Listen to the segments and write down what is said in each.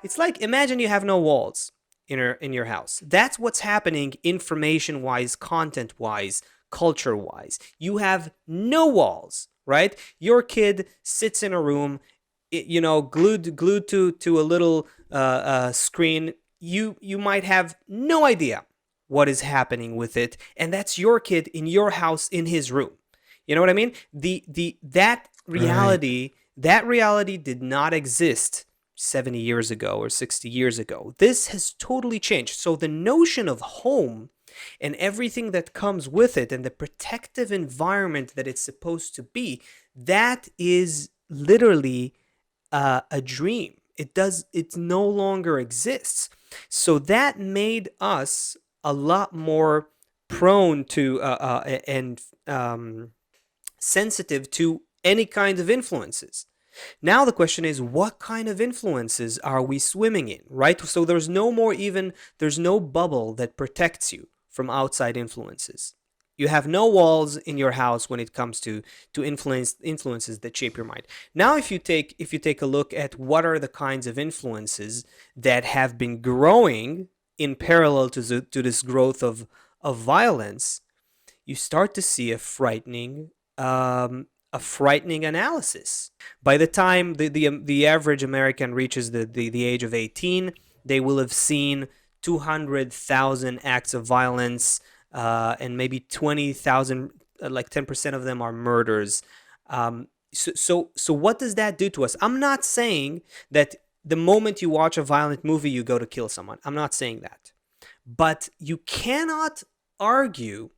It's like, imagine you have no walls in your house. That's what's happening information wise, content wise, culture wise. You have no walls, right? Your kid sits in a room, glued to a little screen. You might have no idea what is happening with it, and that's your kid in your house in his room. You know what I mean? The Right. that reality did not exist 70 years ago or 60 years ago. This has totally changed. So the notion of home and everything that comes with it and the protective environment that it's supposed to be, that is literally a dream. It no longer exists. So that made us a lot more prone to and sensitive to any kind of influences. Now the question is, what kind of influences are we swimming in, right? So there's no bubble that protects you from outside influences. You have no walls in your house when it comes to influences that shape your mind. Now if you take a look at what are the kinds of influences that have been growing in parallel to this growth of violence, you start to see a frightening analysis. By the time the average American reaches the age of 18, they will have seen 200,000 acts of violence, and maybe 20,000, like 10% of them are murders. So what does that do to us? I'm not saying that the moment you watch a violent movie, you go to kill someone. I'm not saying that. But you cannot argue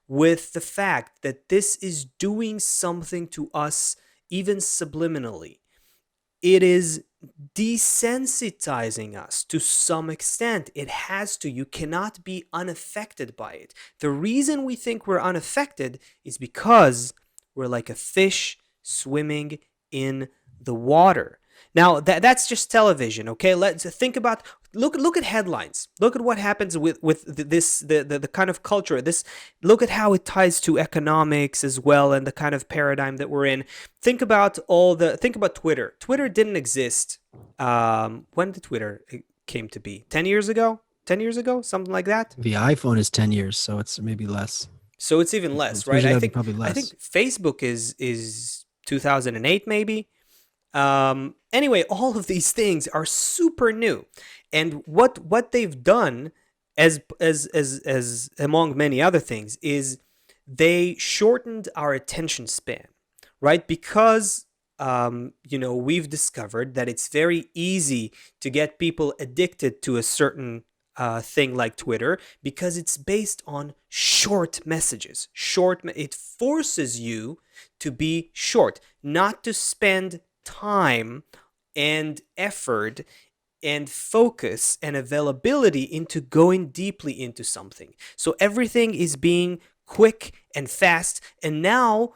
with the fact that this is doing something to us, even subliminally. It is desensitizing us to some extent. It has to. You cannot be unaffected by it. The reason we think we're unaffected is because we're like a fish swimming in the water. Now that's just television, okay? Let's think about, look at headlines. Look at what happens with this the kind of culture. This Look at how it ties to economics as well and the kind of paradigm that we're in. Think about Twitter. Twitter didn't exist. When did Twitter came to be? 10 years ago. 10 years ago, something like that. The iPhone is 10 years, so it's maybe less. So it's even less, right? Twitter's I got to be think probably I less. think Facebook is 2008 maybe. Anyway, all of these things are super new, and what they've done, as among many other things, is they shortened our attention span, right? Because we've discovered that it's very easy to get people addicted to a certain thing like Twitter because it's based on short messages. It forces you to be short, not to spend time and effort and focus and availability into going deeply into something. So everything is being quick and fast. And now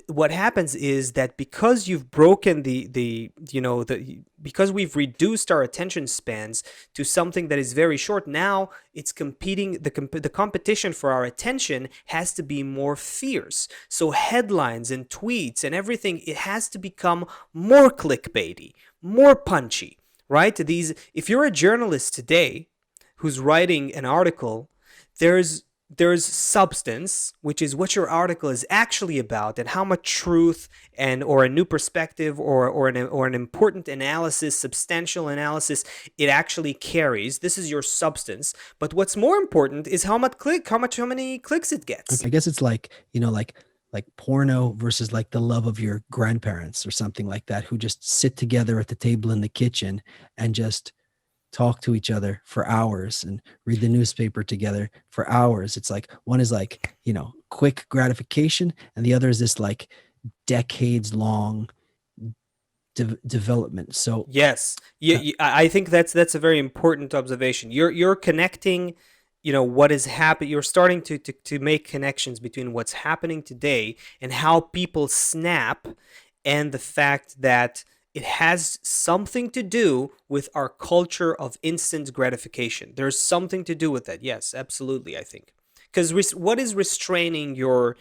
what happens is that because you've broken because we've reduced our attention spans to something that is very short, now it's competing. The competition for our attention has to be more fierce. So headlines and tweets and everything, it has to become more clickbaity, more punchy, right? These If you're a journalist today who's writing an article, there's substance, which is what your article is actually about and how much truth and or a new perspective or an important analysis, substantial analysis, it actually carries. This is your substance. But what's more important is how many clicks it Okay, gets. I guess it's like, like porno versus like the love of your grandparents or something like that, who just sit together at the table in the kitchen and just talk to each other for hours and read the newspaper together for hours. It's like one is like, quick gratification, and the other is this like decades long development. So, Yes, uh, I think that's a very important observation. You're connecting, what is happening. You're starting to make connections between what's happening today and how people snap, and the fact that it has something to do with our culture of instant gratification. There's something to do with that. Yes, absolutely. I think Because what is restraining your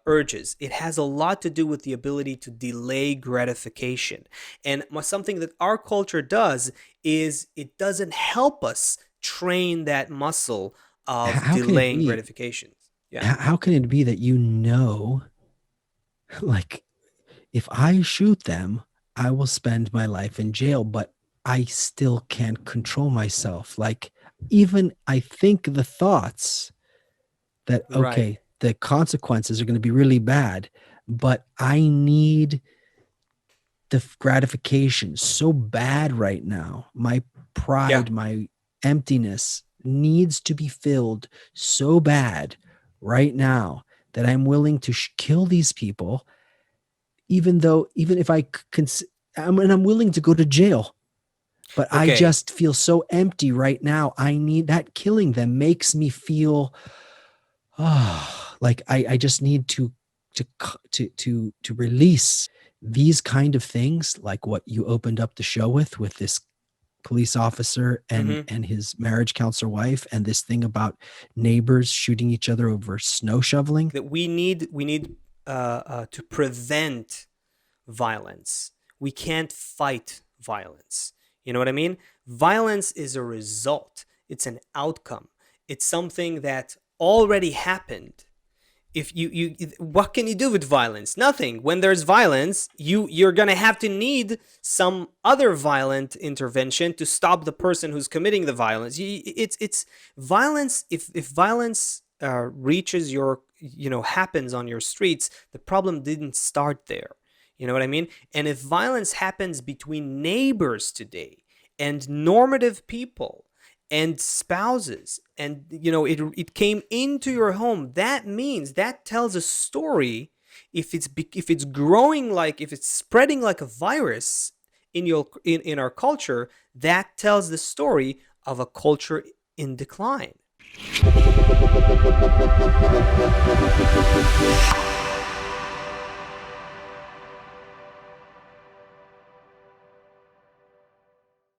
urges? It has a lot to do with the ability to delay gratification. And something that our culture does is it doesn't help us train that muscle of How can it delaying be? gratifications. Yeah. How can it be that like, if I shoot them, I will spend my life in jail, but I still can't control myself. Like, even I think the thoughts that, Right. okay, the consequences are going to be really bad, but I need the gratification so bad right now. My Yeah. pride, my emptiness needs to be filled so bad right now that I'm willing to kill these people, even if I'm willing to go to jail, but I Okay. just feel so empty right now. I need that. Killing them makes me feel like I just need to to release these kind of things, like what you opened up the show with this police officer Hmm. and his marriage counselor wife, and this thing about neighbors shooting each other over snow shoveling. That we need to prevent violence. We can't fight violence. You know what I mean? Violence is a result. It's an outcome. It's something that already happened. If you what can you do with violence? Nothing. When there's violence, you're going to have to need some other violent intervention to stop the person who's committing the violence. It's violence. If violence reaches your, happens on your streets, the problem didn't start there. You know what I mean? And if violence happens between neighbors today and normative people and spouses, and it came into your home, that means that tells a story. If it's growing, like if it's spreading like a virus in our culture, that tells the story of a culture in decline.